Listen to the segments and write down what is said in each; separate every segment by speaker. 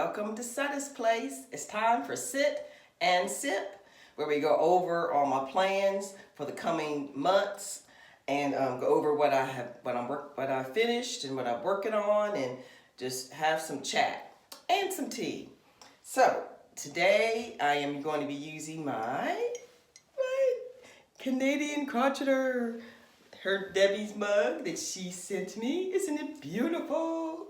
Speaker 1: welcome to Cosetta's Place. It's time for Sit and Sip, where we go over all my plans for the coming months and go over what I finished and what I'm working on, and just have some chat and some tea. So today I am going to be using my Canadian crocheter, her Debbie's mug that she sent me. Isn't it beautiful?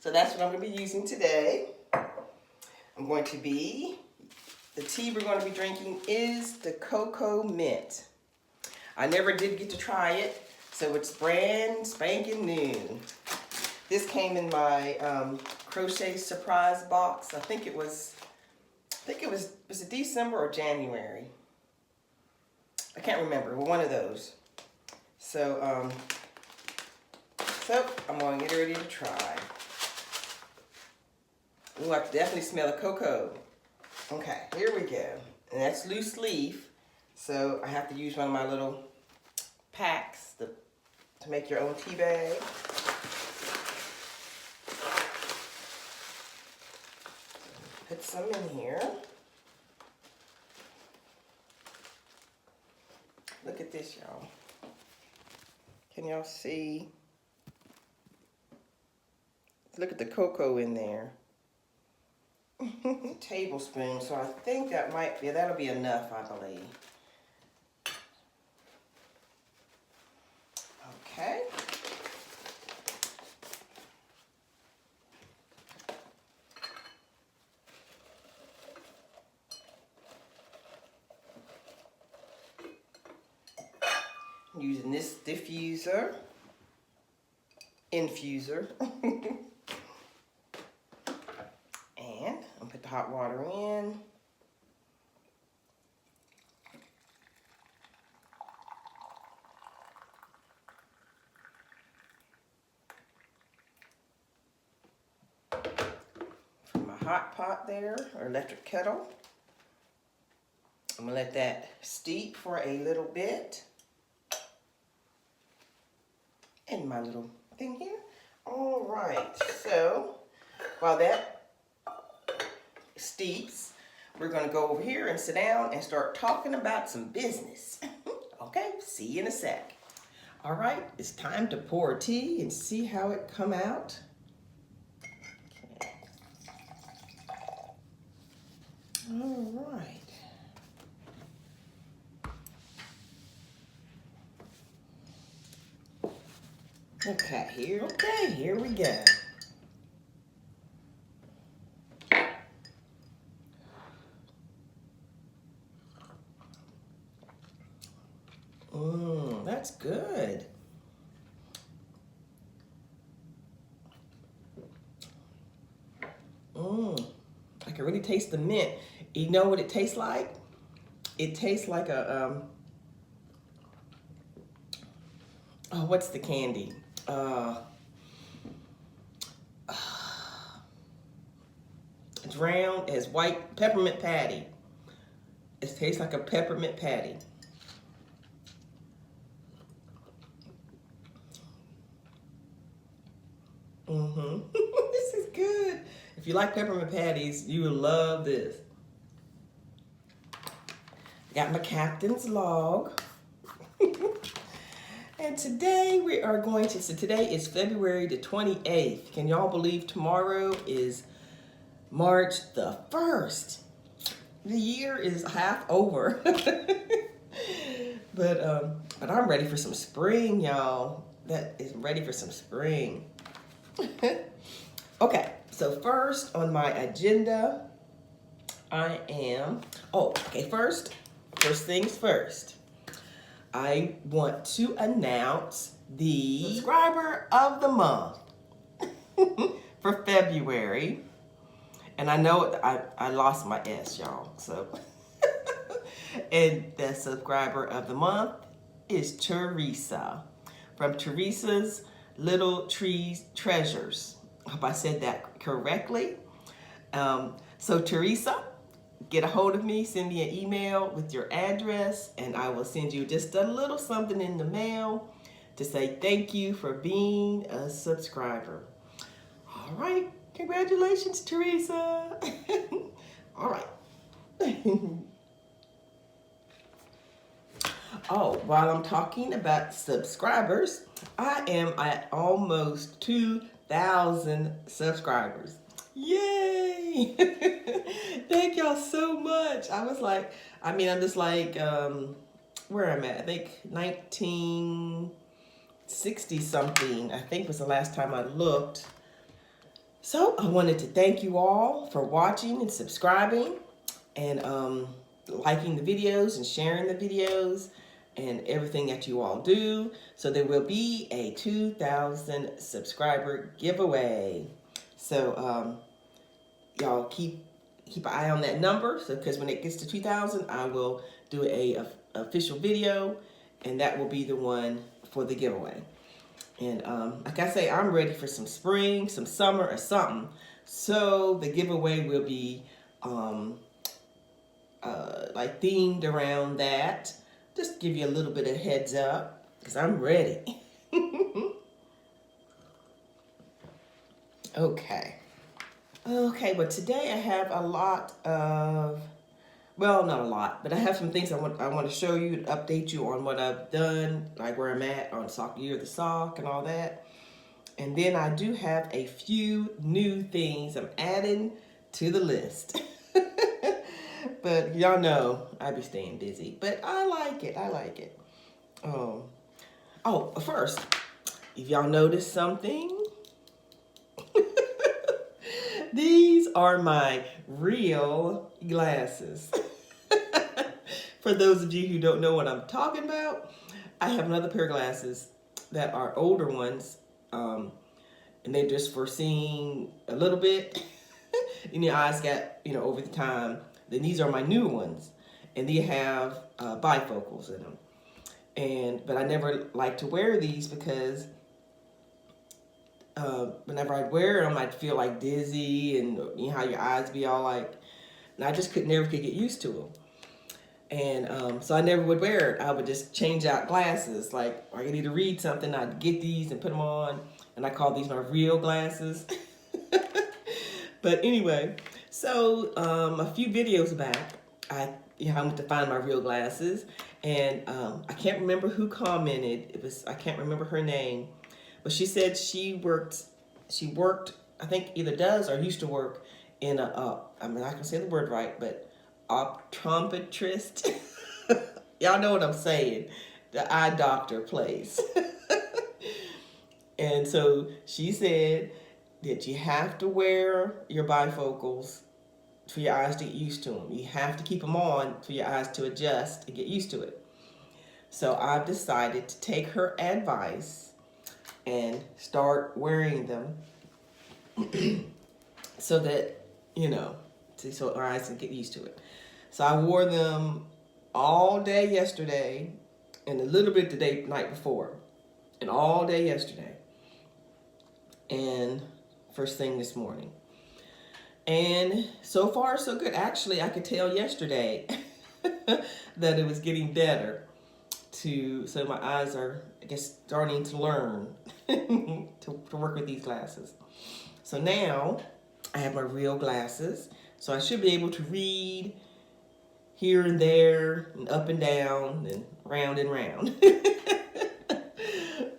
Speaker 1: So that's what I'm going to be using today. The tea we're going to be drinking is the cocoa mint. I never did get to try it, so it's brand spanking new. This came in my crochet surprise box. I think it was it December or January? I can't remember, but one of those. So I'm going to get ready to try. Ooh, I can definitely smell the cocoa. Okay, here we go. And that's loose leaf, so I have to use one of my little packs to make your own tea bag. Put some in here. Look at this, y'all. Can y'all see? Look at the cocoa in there. Tablespoon, so I think that'll be enough, I believe. Okay. I'm using this infuser. And I'll put the hot water in. From my hot pot there, or electric kettle. I'm gonna let that steep for a little bit. In my little thing here. All right, so while that steeps, we're gonna go over here and sit down and start talking about some business. Okay, see you in a sec. All right, it's time to pour tea and see how it come out. Okay. All right. Okay, here we go. That's good. I can really taste the mint. You know what it tastes like? It tastes like a oh, what's the candy? It's round, it has white peppermint patty. It tastes like a peppermint patty. This is good. If you like peppermint patties, you will love this. Got my captain's log. And today we are today is February the 28th. Can y'all believe tomorrow is March the 1st? The year is half over. But I'm ready for some spring, y'all. That is ready for some spring. Okay, so first on my agenda, first things first. I want to announce the subscriber of the month for February. And I know I lost my S, y'all, so. And the subscriber of the month is Teresa, from Teresa's Little Trees Treasures. I hope I said that correctly. So Teresa, get a hold of me, send me an email with your address, and I will send you just a little something in the mail to say thank you for being a subscriber. All right. Congratulations, Teresa. All right. Oh, while I'm talking about subscribers, I am at almost 2,000 subscribers. Yay! Thank y'all so much. I'm just like, where I'm at, I think 1960 something, I think was the last time I looked. So I wanted to thank you all for watching and subscribing and liking the videos and sharing the videos and everything that you all do. So there will be a 2,000 subscriber giveaway. So y'all keep an eye on that number. So because when it gets to 2,000, I will do a official video, and that will be the one for the giveaway. And like I say, I'm ready for some spring, some summer, or something. So the giveaway will be like themed around that. Just give you a little bit of heads up, because I'm ready. Okay, well today I have a lot of, well, not a lot, but I have some things I want to show you, to update you on what I've done, like where I'm at on Year of the Sock and all that. And then I do have a few new things I'm adding to the list. But y'all know I be staying busy, but I like it. Oh, first, if y'all noticed something, these are my real glasses. For those of you who don't know what I'm talking about, I have another pair of glasses that are older ones, and they're just for seeing a little bit. And your eyes got, over the time. Then these are my new ones, and they have bifocals in them. But I never like to wear these because whenever I'd wear them, I'd feel like dizzy, and you know how your eyes be all like, and I just never could get used to them. And so I never would wear it. I would just change out glasses. Like, I need to read something, I'd get these and put them on, and I call these my real glasses. But anyway, so a few videos back, I went to find my real glasses, and I can't remember who commented. I can't remember her name, but she said she worked, I think either does or used to work in I'm not gonna say the word right, but optometrist. Y'all know what I'm saying. The eye doctor place. And so she said that you have to wear your bifocals for your eyes to get used to them. You have to keep them on for your eyes to adjust and get used to it. So I've decided to take her advice and start wearing them so that, so our eyes can get used to it. So I wore them all day yesterday and a little bit the night before, and all day yesterday and first thing this morning. And so far so good. Actually, I could tell yesterday that it was getting better. So my eyes are, I guess, starting to learn to work with these glasses. So now I have my real glasses, so I should be able to read here and there and up and down and round and round.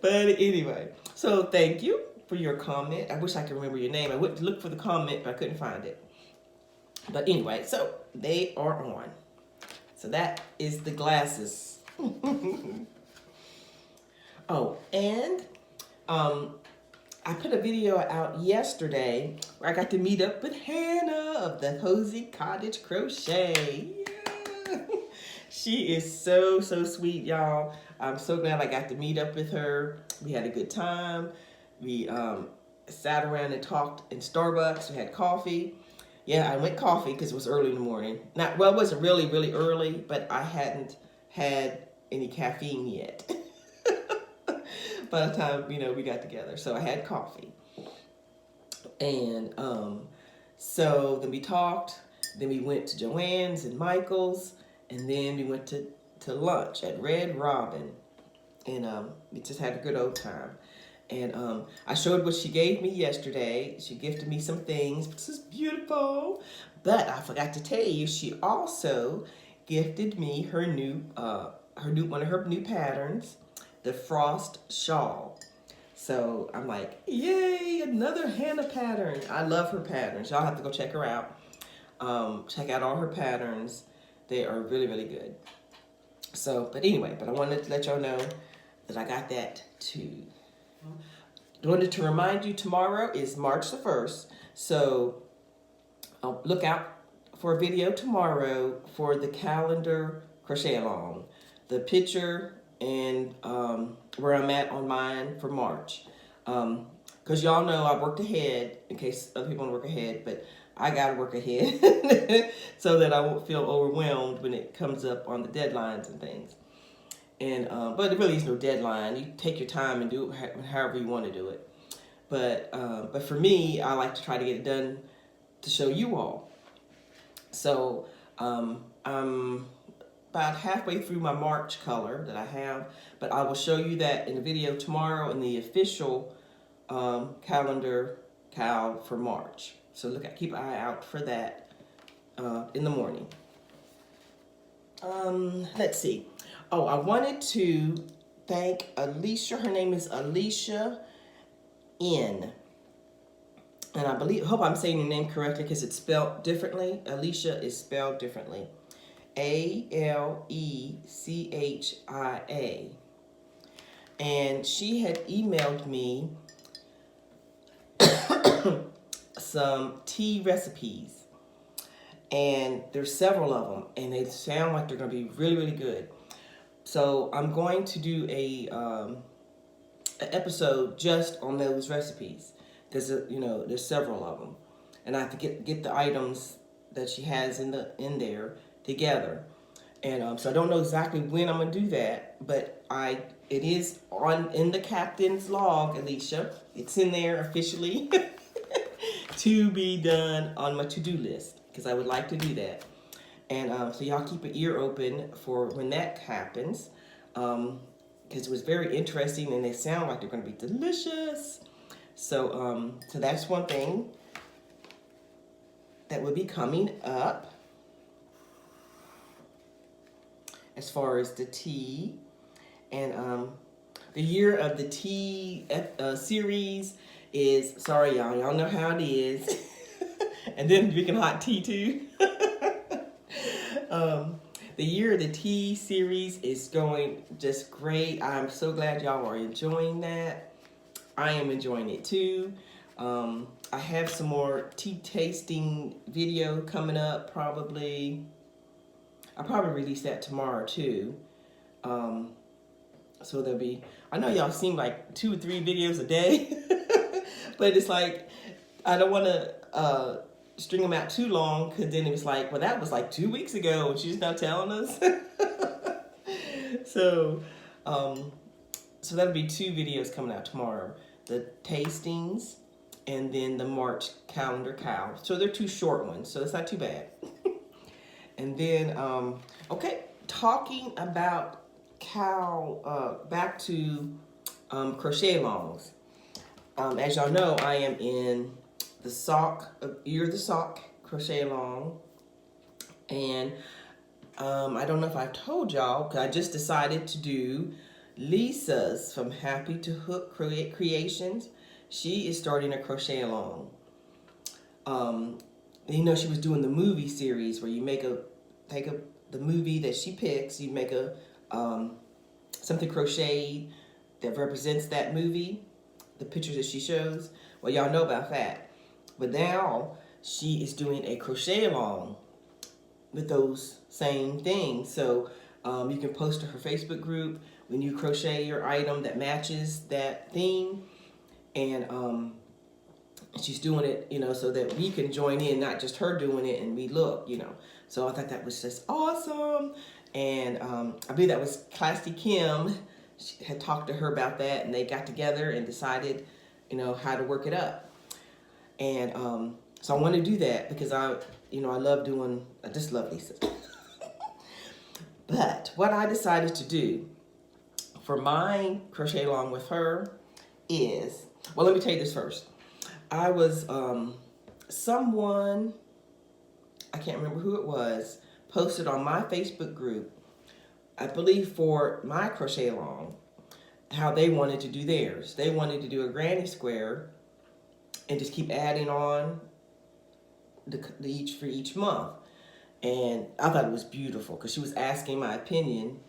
Speaker 1: But anyway, so thank you for your comment. I wish I could remember your name. I went to look for the comment, but I couldn't find it. But anyway, so they are on. So that is the glasses. Oh, and I put a video out yesterday where I got to meet up with Hannah of the Cozy Cottage Crochet. Yeah. She is so sweet, y'all. I'm so glad I got to meet up with her. We had a good time. We sat around and talked in Starbucks. We had coffee. Yeah, I went coffee because it was early in the morning. Well, it wasn't really early, but I hadn't had any caffeine yet. By the time, we got together. So I had coffee. And so then we talked. Then we went to Joann's and Michael's. And then we went to lunch at Red Robin. And we just had a good old time. And I showed what she gave me yesterday. She gifted me some things. This is beautiful. But I forgot to tell you, she also gifted me her new one of her new patterns, the frost shawl. So I'm like, yay, another Hannah pattern. I love her patterns. Y'all have to go check her out. Check out all her patterns. They are really, really good. So, but anyway, I wanted to let y'all know that I got that too. I wanted to remind you tomorrow is March the 1st. So look out for a video tomorrow for the calendar crochet along. The picture and where I'm at on mine for March. Because y'all know I worked ahead, in case other people want to work ahead, but I got to work ahead so that I won't feel overwhelmed when it comes up on the deadlines and things. And but there really is no deadline. You take your time and do it however you want to do it. But for me, I like to try to get it done to show you all. So I'm about halfway through my March color that I have, but I will show you that in the video tomorrow in the official calendar cal for March. So keep an eye out for that in the morning. Let's see. Oh, I wanted to thank Alicia. Her name is Alicia N. And I hope I'm saying your name correctly because it's spelled differently. Alicia is spelled differently. Alechia. And she had emailed me some tea recipes. And there's several of them. And they sound like they're going to be really, really good. So I'm going to do an episode just on those recipes. Because, there's several of them. And I have to get the items that she has in there together. And so I don't know exactly when I'm going to do that. But it is in the captain's log, Alicia. It's in there officially to be done on my to-do list. Because I would like to do that. And so y'all keep an ear open for when that happens. Because it was very interesting and they sound like they're going to be delicious. So that's one thing that will be coming up as far as the tea. And the year of the tea series is, sorry y'all know how it is. And then drinking hot tea too. The year of the tea series is going just great. I'm so glad y'all are enjoying that. I am enjoying it too. I have some more tea tasting video coming up probably. I'll probably release that tomorrow too. So there'll be, I know y'all seem like 2 or 3 videos a day. But it's like, I don't want to string them out too long because then it was like, well, that was like 2 weeks ago and she's not telling us. So that'll be 2 videos coming out tomorrow. The tastings and then the March calendar cal. So they're 2 short ones, so it's not too bad. And then, okay, talking about back to crochet alongs. As y'all know, I am in the Year of the Sock crochet along. And I don't know if I've told y'all, because I just decided to do Lisa's from Happy to Hook Creations. She is starting a crochet along. She was doing the movie series where you take the movie that she picks, you make something crocheted that represents that movie, the pictures that she shows. Well, y'all know about that. But now she is doing a crochet along with those same things. So you can post to her Facebook group when you crochet your item that matches that theme. And she's doing it, so that we can join in, not just her doing it and we look, So I thought that was just awesome. And I believe that was Classy Kim. She had talked to her about that and they got together and decided, how to work it up. And so I want to do that because I just love Lisa. But what I decided to do for my crochet along with her is, well, let me tell you this first. I was, someone, I can't remember who it was, posted on my Facebook group, I believe for my crochet along, how they wanted to do theirs. They wanted to do a granny square and just keep adding on for each month. And I thought it was beautiful because she was asking my opinion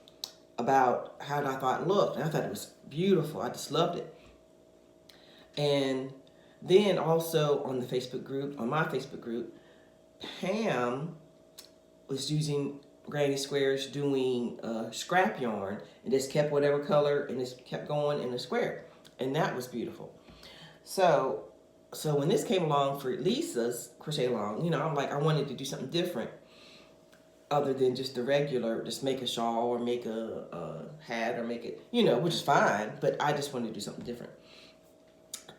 Speaker 1: about how I thought it looked. And I thought it was beautiful. I just loved it. And then also on the Facebook group, on my Facebook group, Pam was using granny squares doing scrap yarn and just kept whatever color and just kept going in the square. And that was beautiful. So when this came along for Lisa's crochet along, you know, I'm like, I wanted to do something different other than just the regular, just make a shawl or make a hat or make it, you know, which is fine, but I just wanted to do something different.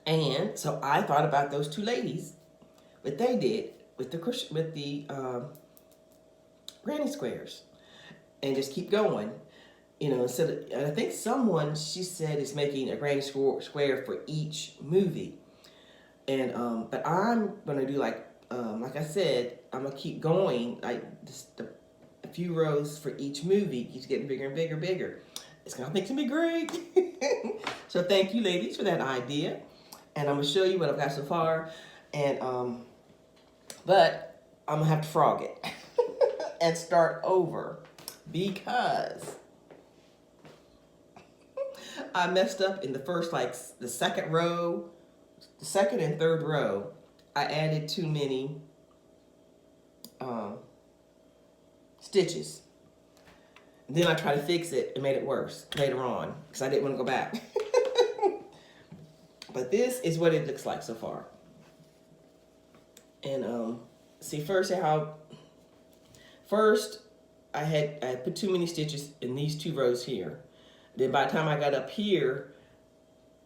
Speaker 1: And so I thought about those two ladies, what they did with the granny squares, and just keep going, you know. And I think someone, she said, is making a granny square for each movie, and but I'm gonna do like I said, I'm gonna keep going like just a few rows for each movie. Keeps getting bigger and bigger and bigger. It's gonna be great. So thank you, ladies, for that idea. And I'm gonna show you what I've got so far, and but I'm gonna have to frog it and start over because I messed up in the first, like the second row, the second and third row. I added too many stitches. And then I tried to fix it and made it worse later on because I didn't want to go back. But this is what it looks like so far. And see, first I put too many stitches in these two rows here. Then by the time I got up here,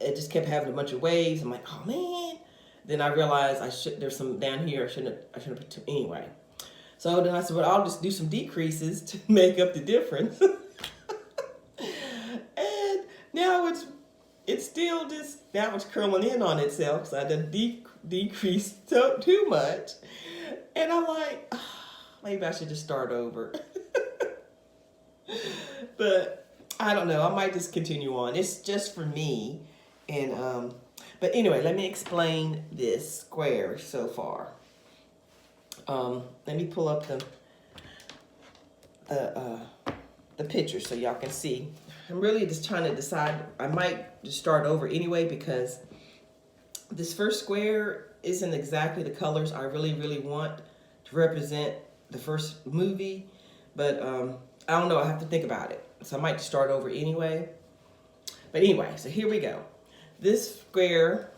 Speaker 1: it just kept having a bunch of waves. I'm like, oh man. Then I realized there's some down here I shouldn't have put anyway. So then I said, well, I'll just do some decreases to make up the difference. And now it's still just, now it's curling in on itself because I done decreased too much. And I'm like, oh, maybe I should just start over. But I don't know, I might just continue on. It's just for me. And but anyway, let me explain this square so far. Let me pull up the picture so y'all can see. I'm really just trying to decide. I might just start over anyway because this first square isn't exactly the colors I really want to represent the first movie. But I don't know, I have to think about it. So I might just start over anyway. But anyway, so here we go. This square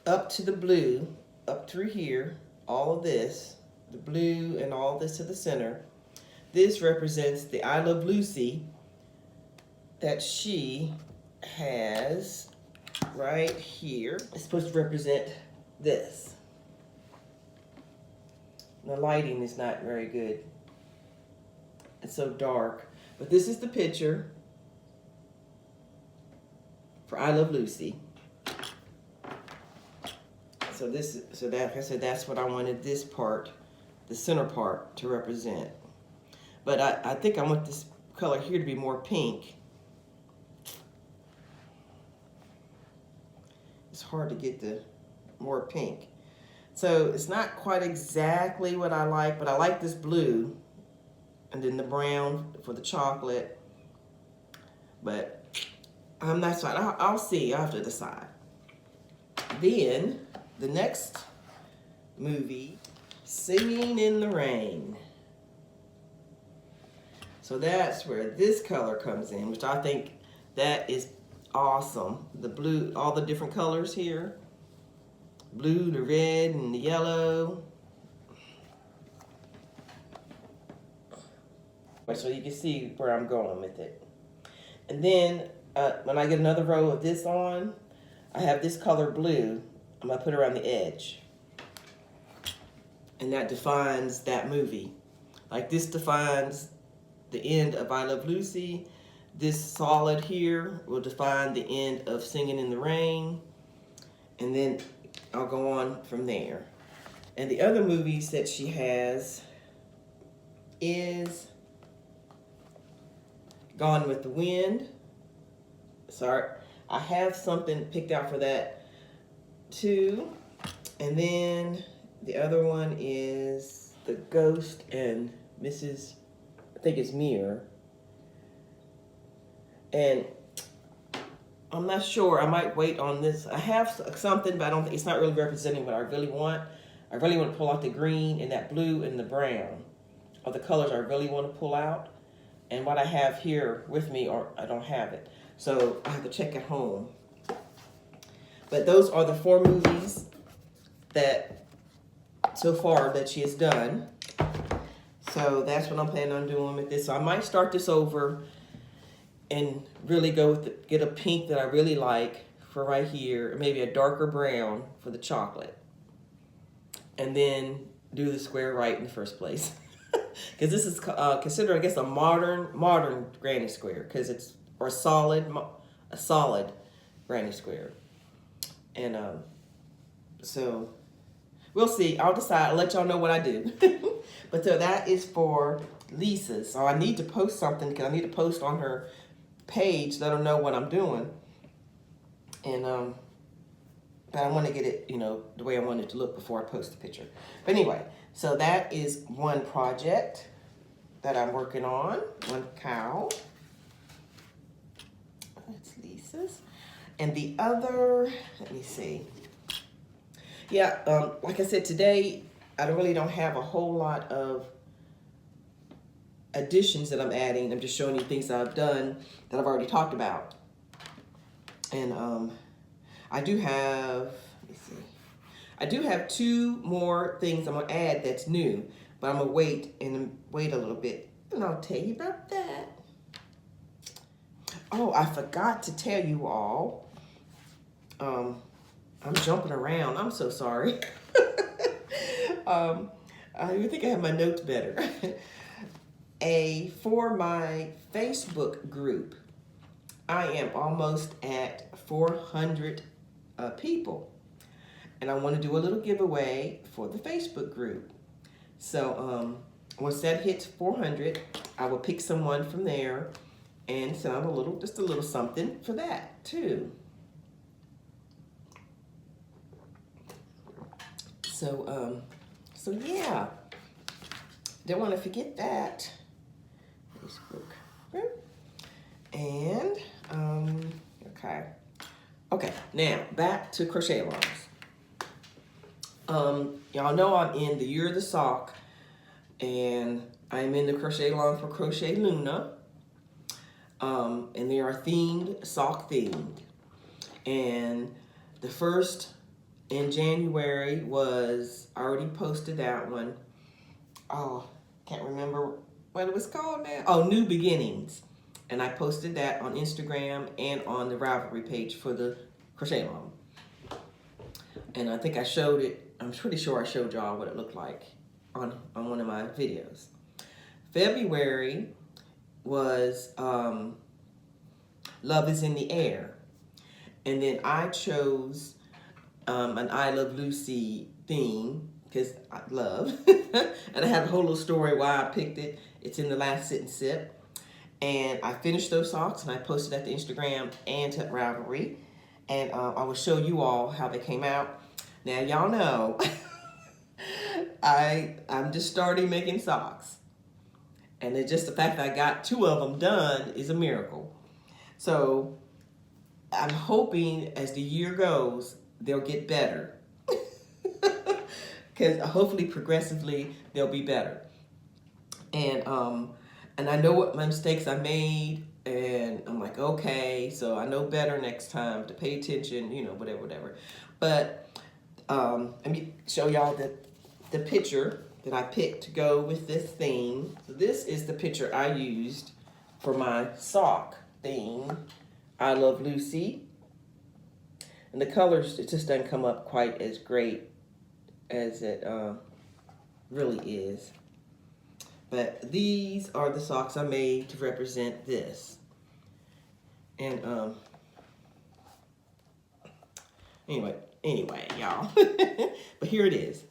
Speaker 1: up to the blue, up through here, all of this, the blue and all this to the center. This represents the I Love Lucy that she has right here. It's supposed to represent this. The lighting is not very good. It's so dark. But this is the picture for I Love Lucy. So like I said, that's what I wanted this part, the center part, to represent. But I think I want this color here to be more pink. It's hard to get the more pink. So it's not quite exactly what I like, but I like this blue. And then the brown for the chocolate. But I'm not sure. I'll see. I'll have to decide. Then the next movie, Singing in the Rain. So that's where this color comes in, which I think that is awesome. The blue, all the different colors here. Blue, the red, and the yellow. So you can see where I'm going with it. And then when I get another row of this on, I have this color blue. I'm gonna put it around the edge. And that defines that movie. Like this defines the end of I Love Lucy. this solid here will define the end of Singing in the Rain. And then I'll go on from there. And the other movies that she has is Gone with the Wind. Sorry, I have something picked out for that too. And then the other one is The Ghost and Mrs. I think it's Muir. And I'm not sure. I might wait on this. I have something, but I don't think it's not really representing what I really want. I really want to pull out the green and that blue and the brown are the colors I really want to pull out. And what I have here with me, or I don't have it. So I have to check at home. But those are the 4 movies that so far that she has done. So that's what I'm planning on doing with this. So I might start this over and really go with get a pink that I really like for right here, or maybe a darker brown for the chocolate. And then do the square right in the first place. Because this is considered, I guess, a modern granny square, because it's a solid granny square. And so we'll see. I'll decide. I'll let y'all know what I do. But so that is for Lisa's. So I need to post something, because I need to post on her page, let her know what I'm doing. And but I want to get it, you know, the way I want it to look before I post the picture. But anyway, so that is one project that I'm working on. One cow. That's Lisa's. And the other, let me see. Yeah, like I said, today I really don't have a whole lot of additions that I'm adding. I'm just showing you things that I've done that I've already talked about. And I do have, let me see. I do have 2 more things I'm gonna add that's new, but I'm gonna wait a little bit, and I'll tell you about that. Oh, I forgot to tell you all. I'm jumping around. I'm so sorry. I even think I have my notes better. For my Facebook group, I am almost at 400 people. And I want to do a little giveaway for the Facebook group. So once that hits 400, I will pick someone from there and send out just a little something for that too. So yeah, don't want to forget that. Facebook group. And okay, now back to Crochet Laws. Y'all know I'm in the Year of the Sock, and I'm in the Crochet Lawn for Crochet Luna. And they are sock themed. And the first in January was, I already posted that one. Oh, can't remember what it was called now. Oh, New Beginnings. And I posted that on Instagram and on the Ravelry page for the Crochet Lawn. And I think I showed it, I'm pretty sure I showed y'all what it looked like on one of my videos. February was Love is in the Air. And then I chose an I Love Lucy theme, because I love. And I have a whole little story why I picked it. It's in the last Sit and Sip. And I finished those socks and I posted at the Instagram and to Ravelry. And I will show you all how they came out. Now y'all know I'm just starting making socks. And it's just the fact that I got 2 of them done is a miracle. So I'm hoping as the year goes, they'll get better. Because hopefully progressively they'll be better. And I know what my mistakes I made, and I'm like, okay, so I know better next time to pay attention, you know, whatever. But let me show y'all the picture that I picked to go with this theme. So this is the picture I used for my sock theme, I Love Lucy. And the colors, it just doesn't come up quite as great as it really is. But these are the socks I made to represent this. And anyway, y'all. But here it is.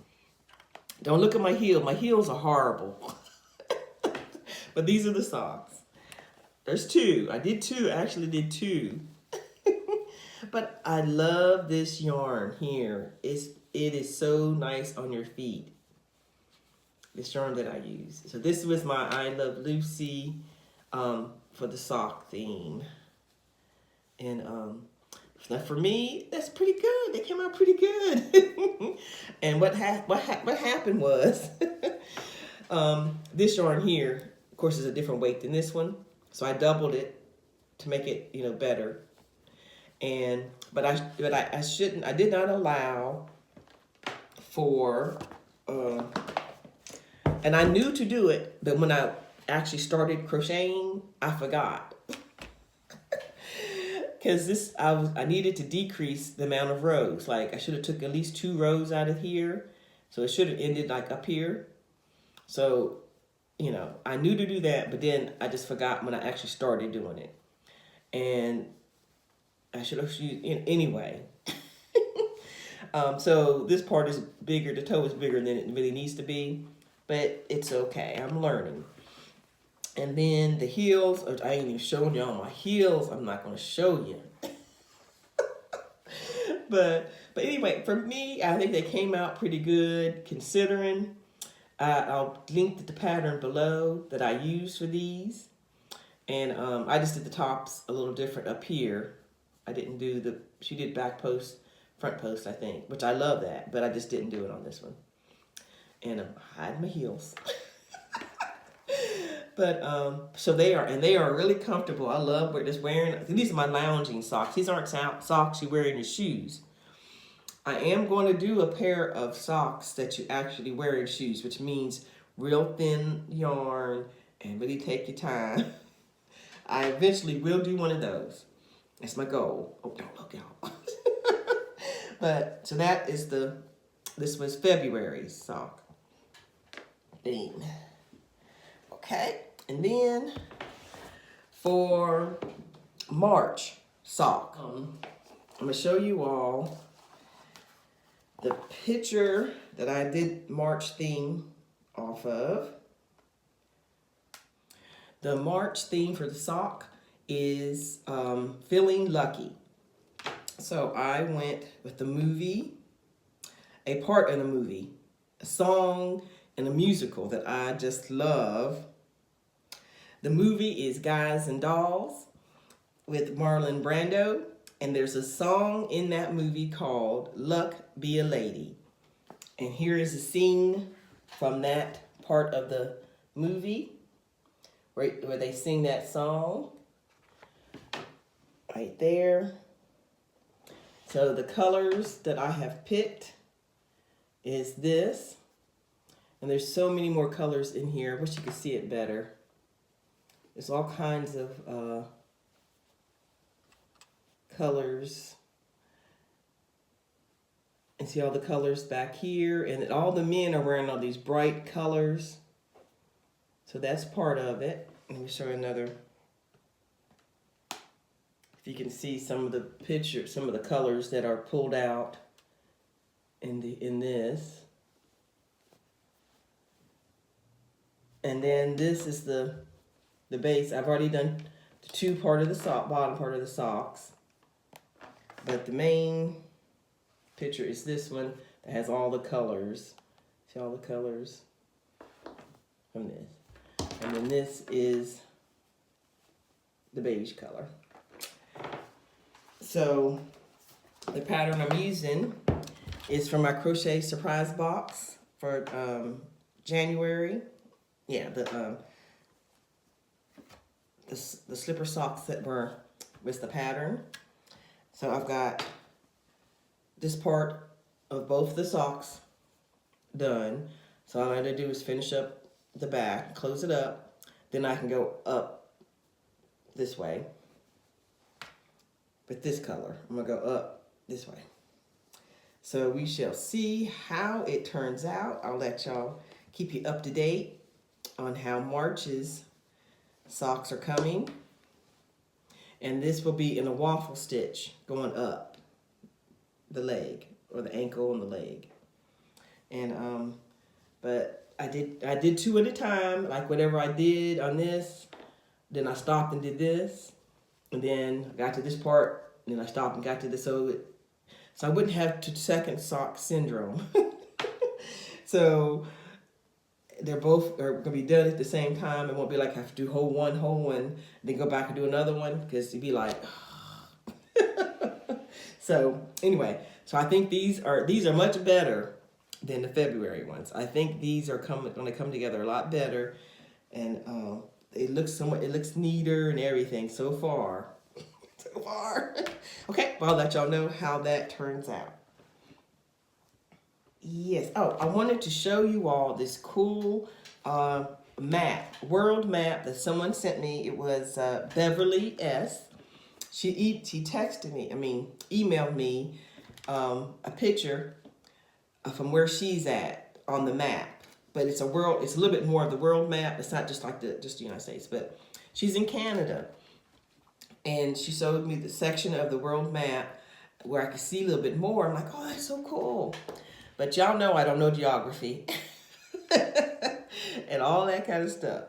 Speaker 1: Don't look at my heel. My heels are horrible. But these are the socks. There's two. I actually did two. But I love this yarn here. It is so nice on your feet. This yarn that I use. So this was my I Love Lucy for the sock theme. And now for me, that's pretty good. They came out pretty good. And what happened was this yarn here, of course, is a different weight than this one. So I doubled it to make it, better. But I did not allow for and I knew to do it, but when I actually started crocheting, I forgot. Because I needed to decrease the amount of rows. Like I should have took at least 2 rows out of here. So it should have ended like up here. So, I knew to do that, but then I just forgot when I actually started doing it. And I should have used anyway. So this part is bigger, the toe is bigger than it really needs to be, but it's okay, I'm learning. And then the heels, I ain't even showing y'all my heels, I'm not gonna show you. But anyway, for me, I think they came out pretty good considering. I'll link the pattern below that I used for these. And I just did the tops a little different up here. I didn't do she did back post, front post, I think, which I love that, but I just didn't do it on this one. And I'm hiding my heels. But so they are really comfortable. I love wearing. These are my lounging socks. These aren't socks you wear in your shoes. I am going to do a pair of socks that you actually wear in shoes, which means real thin yarn and really take your time. I eventually will do one of those. That's my goal. Oh, don't look, y'all. But so that is this was February's sock theme. Okay, and then for March sock, I'm gonna show you all the picture that I did March theme off of. The March theme for the sock is Feeling Lucky. So I went with the movie, a part of the movie, a song and a musical that I just love. The movie is Guys and Dolls with Marlon Brando, and there's a song in that movie called Luck Be a Lady. And here is a scene from that part of the movie where they sing that song right there. So the colors that I have picked is this. And there's so many more colors in here. I wish you could see it better. There's all kinds of colors. And see all the colors back here. And all the men are wearing all these bright colors. So that's part of it. Let me show you another. If you can see some of the pictures, some of the colors that are pulled out in this. And then this is the base. I've already done the bottom part of the socks. But the main picture is this one that has all the colors. See all the colors from this. And then this is the beige color. So the pattern I'm using is from my crochet surprise box for January. Yeah, the slipper socks that were with the pattern. So I've got this part of both the socks done. So all I have to do is finish up the back, close it up. Then I can go up this way with this color. I'm gonna go up this way. So we shall see how it turns out. I'll let y'all keep you up to date on how March's socks are coming. And this will be in a waffle stitch going up the leg, or the ankle and the leg. And but I did 2 at a time, like whatever I did on this, then I stopped and did this, and then got to this part, and then I stopped and got to this, so I wouldn't have second sock syndrome. So they're both are gonna be done at the same time. It won't be like I have to do whole one, then go back and do another one, because you'd be like, so anyway, so I think these are much better than the February ones. I think these are going to come together a lot better, and it looks neater and everything so far. So far. Okay, well, I'll let y'all know how that turns out. Yes. Oh, I wanted to show you all this cool world map that someone sent me. It was Beverly S. She emailed me a picture from where she's at on the map. But it's a little bit more of the world map. It's not just like just the United States, but she's in Canada. And she showed me the section of the world map where I could see a little bit more. I'm like, oh, that's so cool. But y'all know I don't know geography and all that kind of stuff.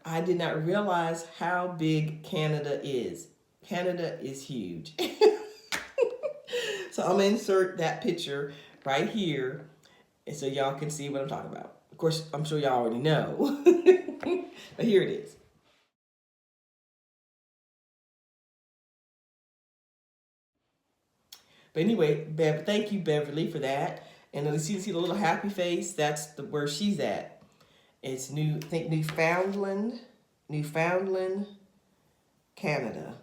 Speaker 1: I did not realize how big Canada is. Canada is huge. So I'm going to insert that picture right here, and so y'all can see what I'm talking about. Of course, I'm sure y'all already know. But here it is. But anyway, thank you, Beverly, for that. And then see the little happy face. That's where she's at. It's Newfoundland, Canada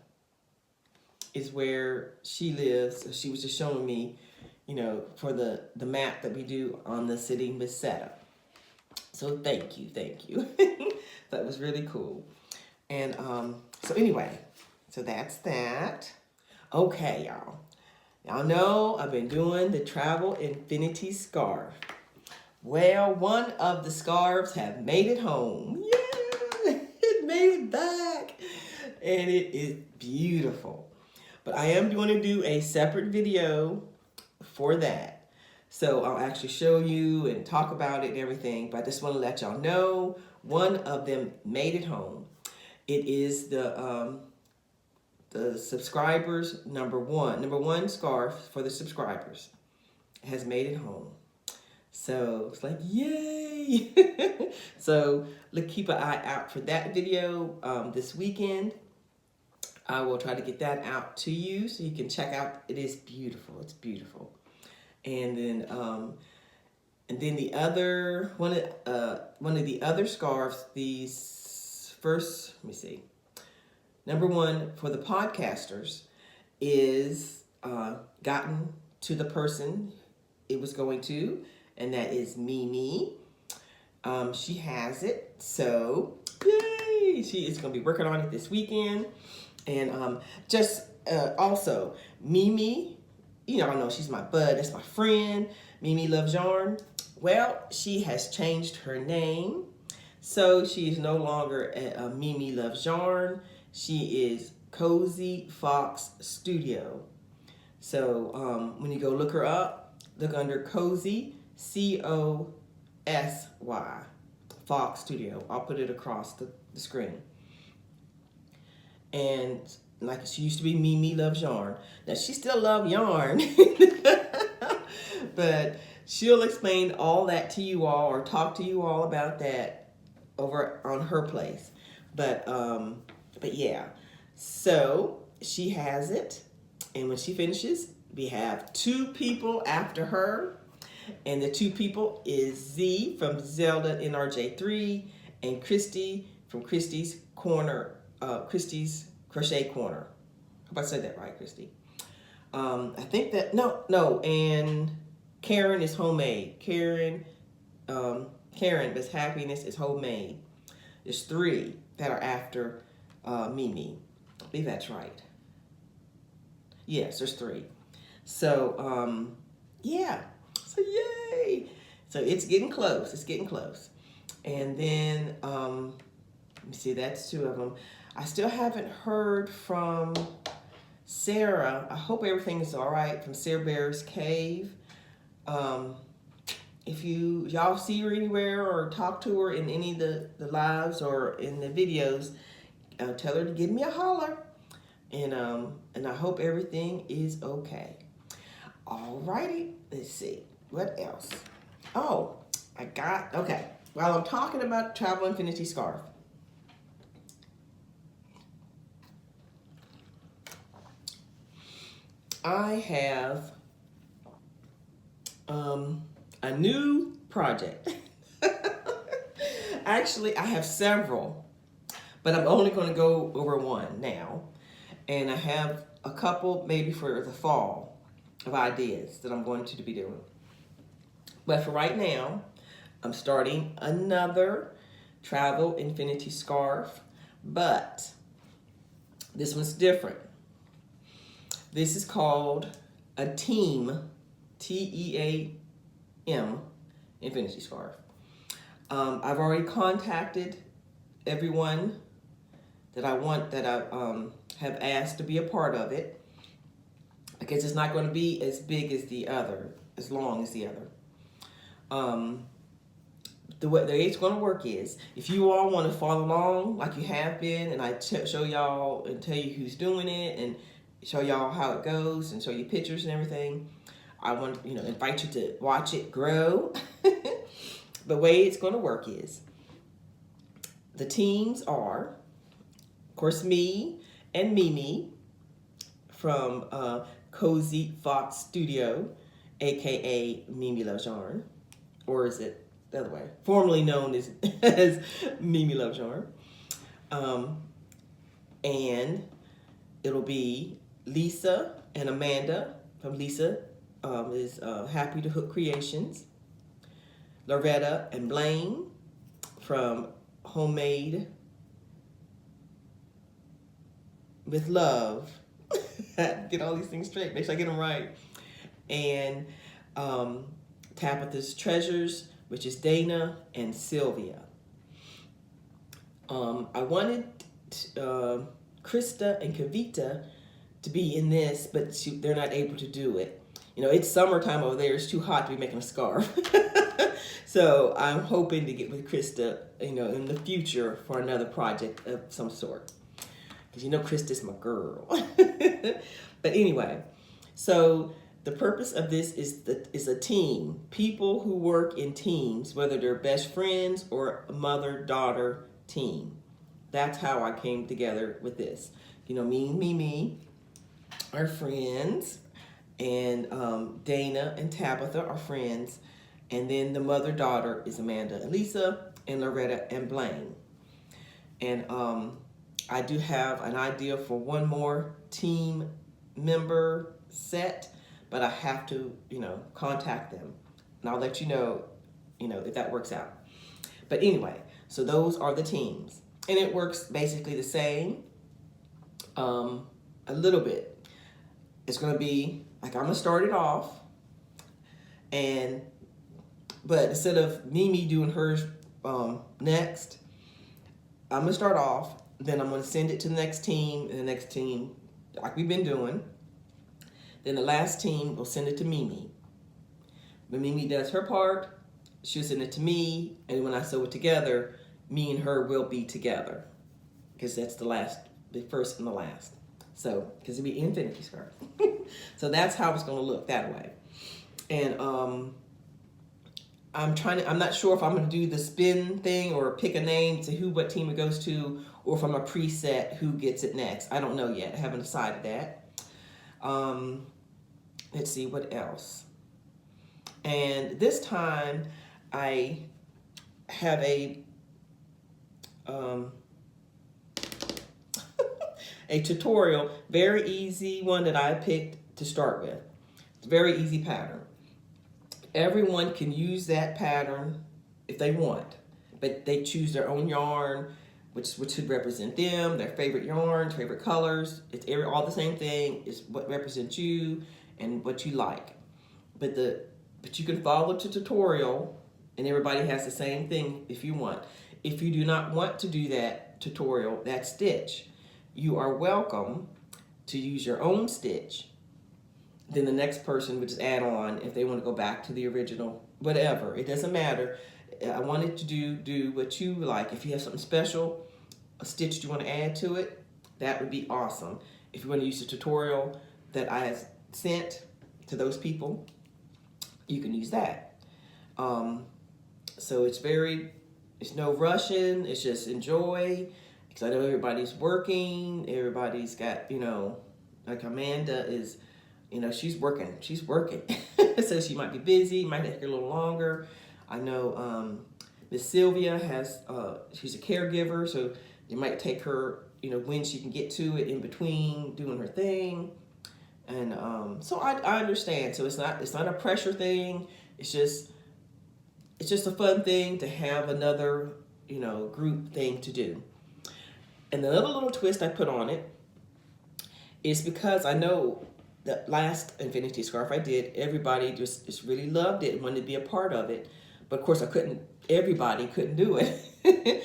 Speaker 1: is where she lives. So she was just showing me, for the map that we do on the city Cosetta. So thank you. That was really cool. And so anyway, so that's that. Okay, y'all. Y'all know I've been doing the Travel Infinity Scarf. Well, one of the scarves have made it home. Yeah, it made it back. And it is beautiful. But I am going to do a separate video for that. So I'll actually show you and talk about it and everything. But I just want to let y'all know one of them made it home. It is the subscribers number one scarf for the subscribers has made it home. So it's like, yay. So keep an eye out for that video this weekend. I will try to get that out to you so you can check out. It is beautiful. It's beautiful. And then the other one of the other scarves, these first, let me see. Number one for the podcasters is gotten to the person it was going to, and that is Mimi. She has it, so yay! She is going to be working on it this weekend. And also, Mimi, I know she's my bud, that's my friend. Mimi Loves Yarn. Well, she has changed her name, so she is no longer Mimi Loves Yarn. She is Cozy Fox Studio. So when you go look her up, look under Cozy, Cosy, Fox Studio. I'll put it across the screen. And like she used to be Mimi Loves Yarn. Now she still loves yarn, but she'll explain all that to you all or talk to you all about that over on her place. But yeah, so she has it, and when she finishes, we have 2 people after her, and the 2 people is Z from Zelda NRJ3 and Christy from Christy's Corner, Christy's Crochet Corner. Hope I said that right, Christy. I think that no, and Karen is homemade. Karen, Miss Happiness is homemade. There's 3 that are after Mimi. I believe that's right. Yes, there's 3. So, yeah. So, yay. So, it's getting close. And then, let me see, that's 2 of them. I still haven't heard from Sarah. I hope everything is all right from Sarah Bear's Cave. If y'all see her anywhere or talk to her in any of the lives or in the videos, tell her to give me a holler. And I hope everything is okay. Alrighty, let's see. What else? Oh, okay. While I'm talking about Travel Infinity Scarf, I have a new project. Actually, I have several, but I'm only going to go over one now. And I have a couple maybe for the fall of ideas that I'm going to be doing. But for right now, I'm starting another Travel Infinity Scarf, but this one's different. This is called a Team, T-E-A-M, Infinity Scarf. I've already contacted everyone that I have asked to be a part of it, because it's not going to be as big as the other, as long as the other. The way it's going to work is, if you all want to follow along like you have been, and I show y'all and tell you who's doing it and show y'all how it goes and show you pictures and everything, I want to invite you to watch it grow. The way it's going to work is, the teams are, of course, me and Mimi from Cozy Fox Studio, aka Mimi Loves Yarn, or is it the other way? Formerly known as Mimi Loves Yarn. And it'll be Lisa and Amanda from Lisa is Happy to Hook Creations. Loretta and Blaine from Homemade with Love. Get all these things straight. Make sure I get them right. And Tabitha's Treasures, which is Dana and Sylvia. I wanted Krista and Kavita to be in this, but they're not able to do it. It's summertime over there. It's too hot to be making a scarf. So I'm hoping to get with Krista, in the future for another project of some sort. Because Krista's my girl. But anyway, so the purpose of this is a team. People who work in teams, whether they're best friends or a mother-daughter team. That's how I came together with this. Me and Mimi are friends, and Dana and Tabitha are friends, and then the mother-daughter is Amanda and Lisa, and Loretta and Blaine. And I do have an idea for one more team member set, but I have to, contact them. And I'll let you know, if that works out. But anyway, so those are the teams. And it works basically the same, a little bit. It's going to be, like, I'm going to start it off. But instead of Mimi doing hers next, I'm going to start off. Then I'm going to send it to the next team, and the next team, like we've been doing. Then the last team will send it to Mimi. When Mimi does her part, she'll send it to me, and when I sew it together, me and her will be together. Because that's the first and the last. So, because it'll be Infinity Scarf. So that's how it's going to look that way. And I'm not sure if I'm going to do the spin thing or pick a name to what team it goes to, or if I'm a preset who gets it next. I don't know yet. I haven't decided that. Let's see what else. And this time I have a tutorial, very easy one that I picked to start with. It's a very easy pattern. Everyone can use that pattern if they want, but they choose their own yarn, which should represent them, their favorite yarns, favorite colors. It's all the same thing. It's what represents you and what you like. But you can follow the tutorial, and everybody has the same thing if you want. If you do not want to do that tutorial, that stitch, you are welcome to use your own stitch. Then the next person would just add on if they want to go back to the original, whatever. It doesn't matter. I wanted to do what you like. If you have something special, a stitch you want to add to it, that would be awesome. If you want to use the tutorial that I sent to those people, you can use that. So it's no rushing. It's just enjoy. Because I know everybody's working. Everybody's got, like Amanda is, she's working. She's working. So she might be busy, might take her a little longer. I know Miss Sylvia she's a caregiver, so it might take her, when she can get to it in between doing her thing. And so I understand. So it's not a pressure thing. It's just a fun thing to have another, group thing to do. And the other little twist I put on it is because I know the last Infinity Scarf I did, everybody just really loved it and wanted to be a part of it. But of course everybody couldn't do it.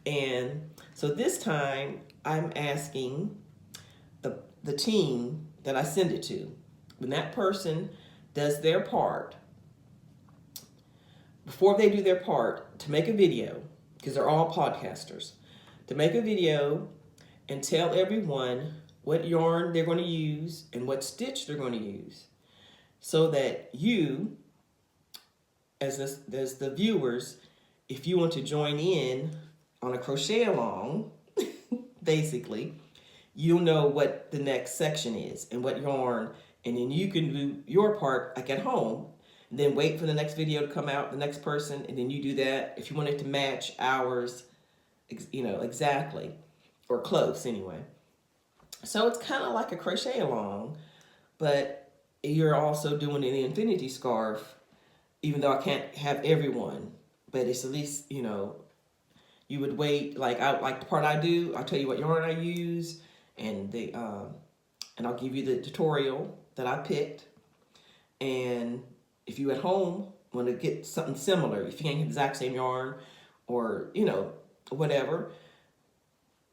Speaker 1: And so this time I'm asking the team that I send it to, when that person does their part, before they do their part, to make a video, because they're all podcasters, to make a video and tell everyone what yarn they're going to use and what stitch they're going to use, so that you, as the viewers, if you want to join in on a crochet along, basically, you'll know what the next section is and what yarn, and then you can do your part like at home, and then wait for the next video to come out, the next person, and then you do that if you want it to match ours, exactly, or close anyway. So it's kind of like a crochet along, but you're also doing an Infinity Scarf, even though I can't have everyone, but it's at least, you would wait, like the part I do, I'll tell you what yarn I use, and and I'll give you the tutorial that I picked. And if you at home want to get something similar, if you can't get the exact same yarn or, whatever,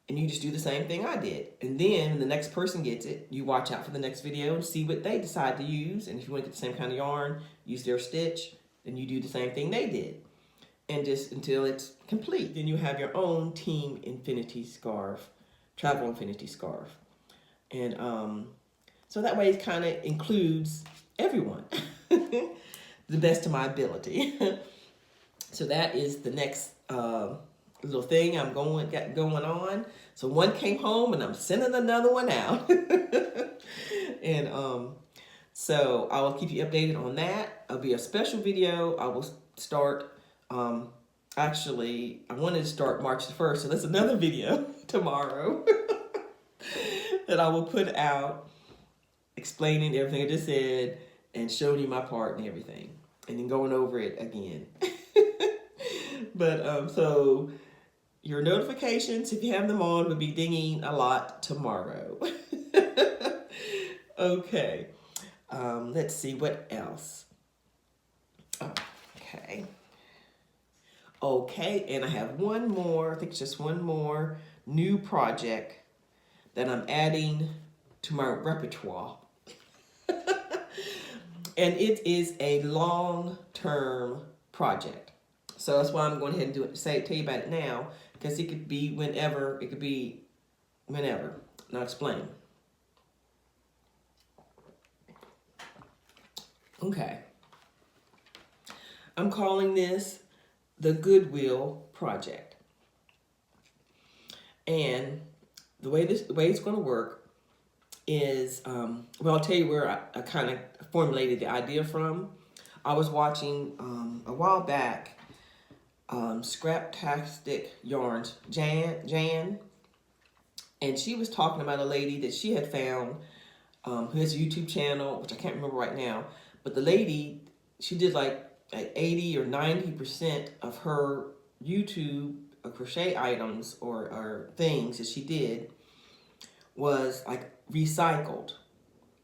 Speaker 1: and you just do the same thing I did. And then when the next person gets it, you watch out for the next video and see what they decide to use. And if you want to get the same kind of yarn, use their stitch, then you do the same thing they did. And just until it's complete. Then you have your own Team Infinity Scarf, Travel Infinity Scarf. And so that way it kind of includes everyone, the best of my ability. So that is the next little thing I'm got going on. So one came home and I'm sending another one out. And so I will keep you updated on that. It'll be a special video. I will start, actually, I wanted to start March the 1st, so that's another video tomorrow that I will put out explaining everything I just said and showing you my part and everything, and then going over it again. But so your notifications, if you have them on, will be dinging a lot tomorrow. Okay. Let's see what else. Okay, and I have one more, I think it's just one more new project that I'm adding to my repertoire. And it is a long-term project. So that's why I'm going ahead and tell you about it now, because it could be whenever, it could be whenever. And I'll explain. Okay. I'm calling this the Goodwill Project. And the way it's going to work is, well, I'll tell you where I kind of formulated the idea from. I was watching a while back Scraptastic Yarns, Jan, and she was talking about a lady that she had found who has a YouTube channel, which I can't remember right now, but the lady, she did like 80 or 90% of her YouTube crochet items or things that she did was like recycled.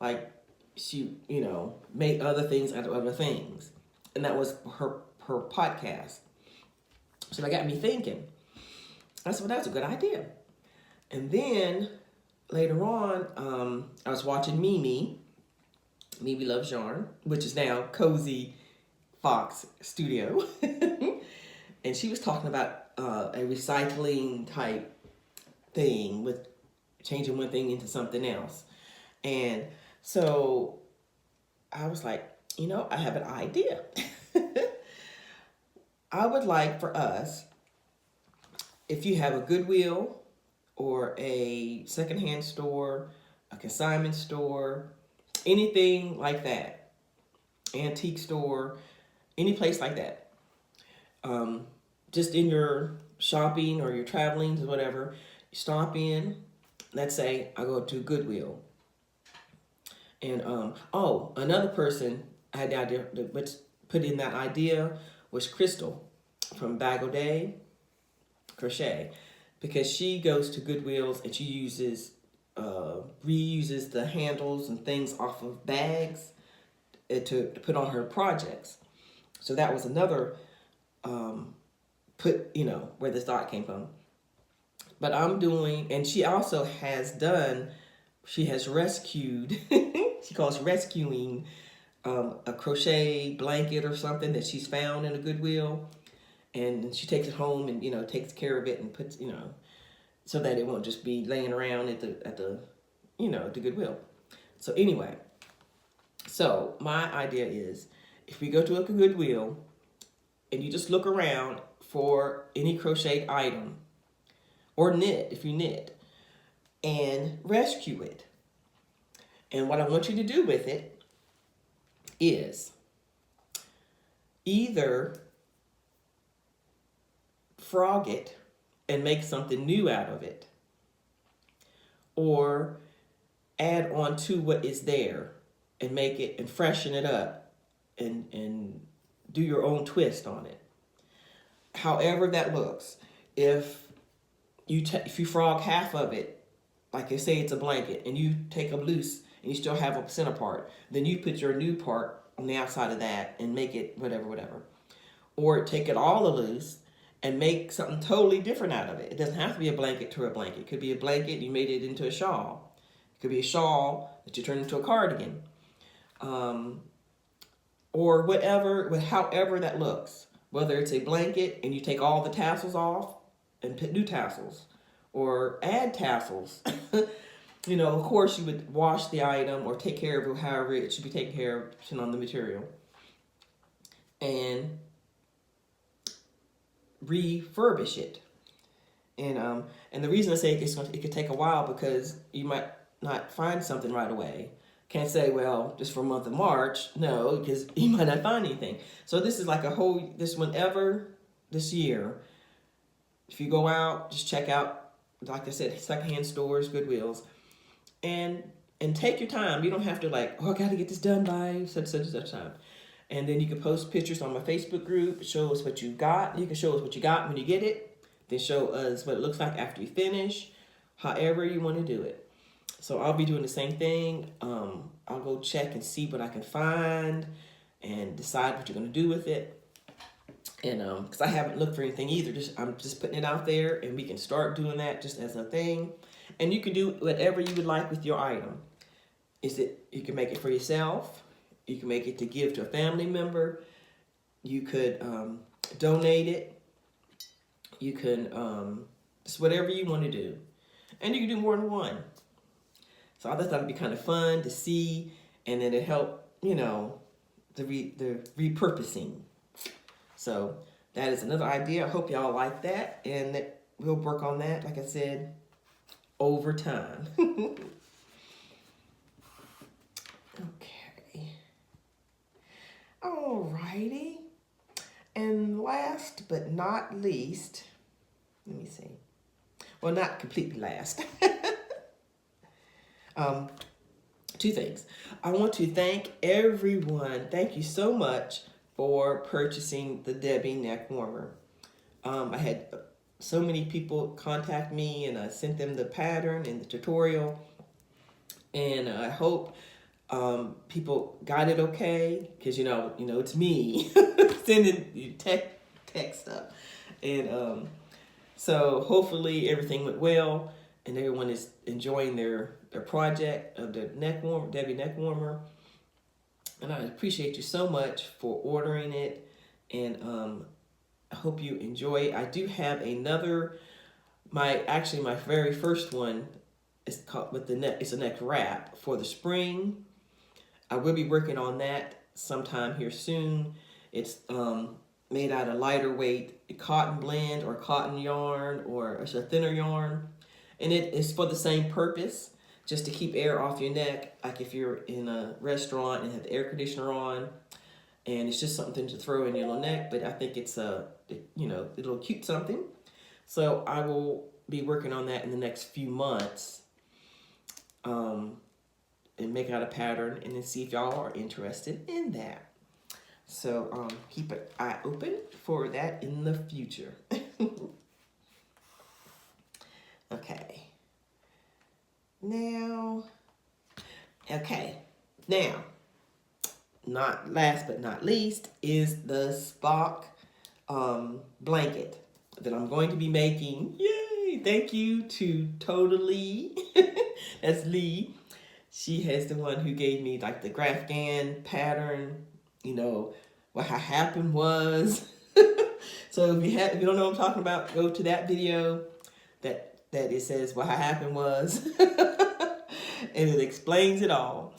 Speaker 1: Like she, made other things out of other things. And that was her podcast. So that got me thinking. I said, well, that's a good idea. And then later on, I was watching Mimi Loves Yarn, which is now Cozy Fox Studio. And she was talking about a recycling type thing with changing one thing into something else. And so I was like, you know, I have an idea. I would like for us, if you have a Goodwill or a secondhand store, a consignment store, anything like that, antique store, any place like that, just in your shopping or your traveling or whatever, you stop in. Let's say I go to Goodwill, and another person I had the idea that put in that idea was Crystal from Bag O' Day Crochet, because she goes to Goodwills and she uses reuses the handles and things off of bags to put on her projects. So that was another where this thought came from. But I'm doing, and she also has done, she has rescued, she calls rescuing a crochet blanket or something that she's found in a Goodwill. And she takes it home and, takes care of it and puts, so that it won't just be laying around at the Goodwill. So anyway, so my idea is, if we go to a Goodwill and you just look around for any crocheted item, or knit, if you knit, and rescue it. And what I want you to do with it is either frog it and make something new out of it, or add on to what is there and make it and freshen it up and do your own twist on it. However that looks. If you frog half of it, like they say it's a blanket, and you take them loose and you still have a center part, then you put your new part on the outside of that and make it whatever. Or take it all loose and make something totally different out of it. It doesn't have to be a blanket to a blanket. It could be a blanket, you made it into a shawl. It could be a shawl that you turn into a cardigan. Or however that looks. Whether it's a blanket and you take all the tassels off and put new tassels, or add tassels. Of course you would wash the item or take care of it however it should be taken care of, depending on the material. And refurbish it. And the reason I say it could take a while, because you might not find something right away. Can't say, well, just for a month of March. No, because you might not find anything. So this is like whenever this year, if you go out, just check out, like I said, secondhand stores, Goodwills, and take your time. You don't have to I got to get this done by such and such time. And then you can post pictures on my Facebook group, show us what you got. You can show us what you got when you get it, then show us what it looks like after you finish, however you want to do it. So I'll be doing the same thing. I'll go check and see what I can find and decide what you're going to do with it. And because I haven't looked for anything either, I'm just putting it out there, and we can start doing that just as a thing. And you can do whatever you would like with your item. You can make it for yourself. You can make it to give to a family member. You could donate it. You can just whatever you want to do. And you can do more than one. So I thought that'd be kind of fun to see, and then it help, the repurposing. So that is another idea. I hope y'all like that, and that we'll work on that, like I said, over time. Okay. Alrighty. And last but not least, let me see. Well, not completely last. Two things. I want to thank everyone. Thank you so much for purchasing the Debbie neck warmer. I had so many people contact me, and I sent them the pattern and the tutorial. And I hope people got it okay, because it's me sending you tech stuff. And so hopefully everything went well. and everyone is enjoying their project of the neck warmer, Debbie neck warmer. And I appreciate you so much for ordering it, and I hope you enjoy it. I do have another, my very first one is called with the neck. It's a neck wrap for the spring. I will be working on that sometime here soon. It's made out of lighter weight cotton blend or cotton yarn, or it's a thinner yarn. And it is for the same purpose, just to keep air off your neck, like if you're in a restaurant and have the air conditioner on, and it's just something to throw in your little neck. But I think it's a little cute something. So I will be working on that in the next few months, and make out a pattern, and then see if y'all are interested in that. So keep an eye open for that in the future. Okay. Now, not last but not least is the Spock blanket that I'm going to be making. Yay! Thank you to Totally. That's Lee. She has the one who gave me like the Grafgan pattern. What happened was. So if you don't know what I'm talking about, go to that video that it says what happened was. And it explains it all.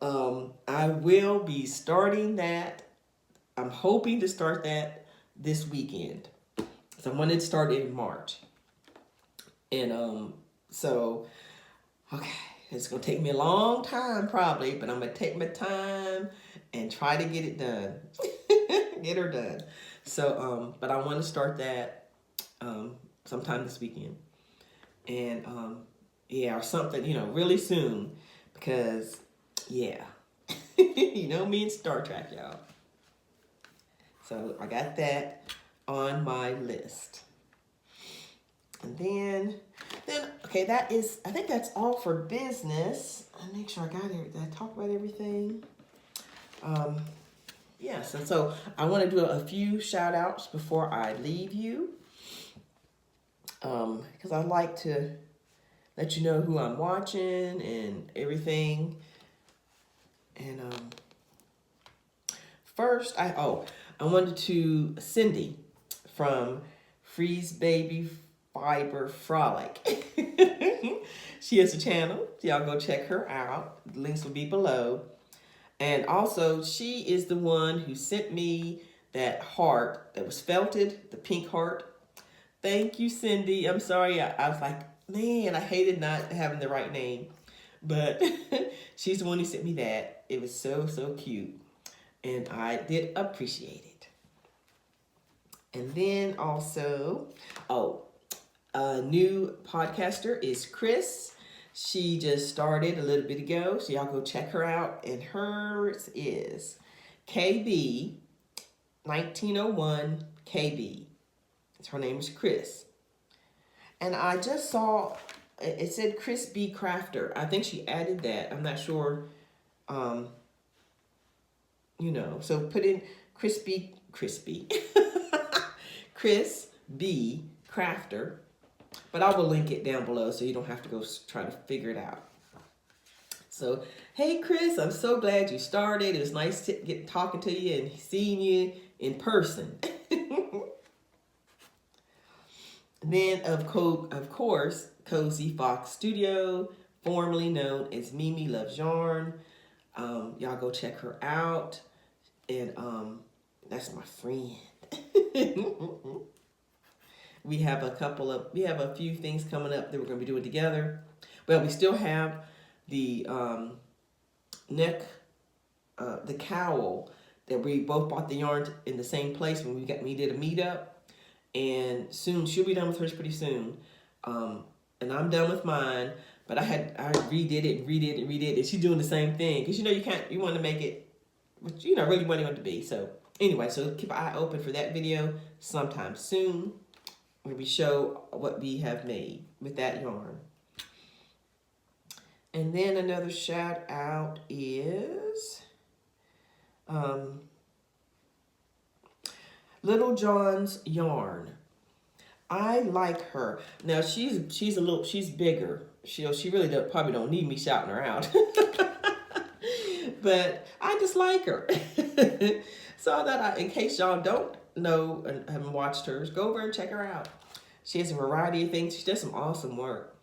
Speaker 1: I will be starting that. I'm hoping to start that this weekend. So I wanted to start it in March. And okay, it's gonna take me a long time probably, but I'm gonna take my time and try to get it done. Get her done. So but I want to start that sometime this weekend. And yeah, or something, really soon, because yeah. Me and Star Trek, y'all. So I got that on my list. And then okay, I think that's all for business. I'll make sure I got it. Did I talk about everything? Yes, and so I want to do a few shout outs before I leave you. Because I like to let you know who I'm watching and everything. And first, I wanted to Cindy from Freeze Baby Fiber Frolic. She has a channel. Y'all go check her out. The links will be below. And also, she is the one who sent me that heart that was felted, the pink heart. Thank you, Cindy. I'm sorry. I was like, man, I hated not having the right name. But she's the one who sent me that. It was so, so cute. And I did appreciate it. And then also, a new podcaster is Chris. She just started a little bit ago. So y'all go check her out. And hers is KB 1901 KB. Her name is Chris. And I just saw, it said Chris B. Crafter. I think she added that. I'm not sure. So put in Chris B. Chris B. Crafter. But I will link it down below so you don't have to go try to figure it out. So, hey Chris, I'm so glad you started. It was nice to get talking to you and seeing you in person. Then, of course, Cozy Fox Studio, formerly known as Mimi Loves Yarn. Y'all go check her out. And that's my friend. We have a few things coming up that we're going to be doing together. Well, we still have the the cowl that we both bought the yarn in the same place when we did a meetup. And soon, she'll be done with hers pretty soon. And I'm done with mine. But I redid it. And she's doing the same thing. Because, you want to make it, what really what you want it to be. So, anyway, so keep an eye open for that video sometime soon, where we show what we have made with that yarn. And then another shout out is Little John's Yarn. I like her. Now she's bigger. She really probably don't need me shouting her out. But I just like her. So I thought, in case y'all don't know and haven't watched hers, go over and check her out. She has a variety of things. She does some awesome work.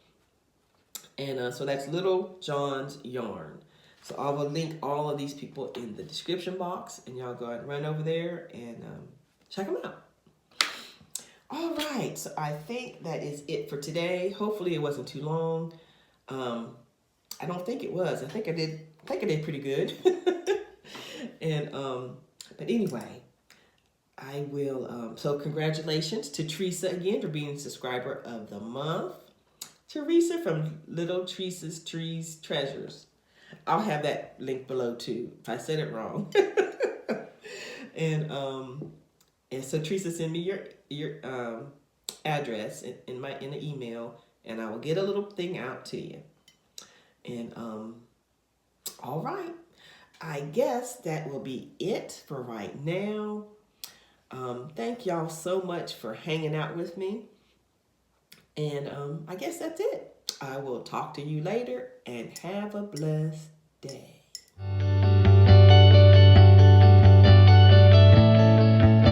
Speaker 1: And so that's Little John's Yarn. So I will link all of these people in the description box, and y'all go ahead and run over there and check them out. All right, so I think that is it for today. Hopefully it wasn't too long. I don't think it was. I think I did pretty good. And but anyway, I will. So congratulations to Teresa again for being subscriber of the month. Teresa from Little Teresa's Trees Treasures. I'll have that link below too if I said it wrong. And so Teresa, send me your address in the email, and I will get a little thing out to you. And all right, I guess that will be it for right now. Thank y'all so much for hanging out with me. And I guess that's it. I will talk to you later, and have a blessed day.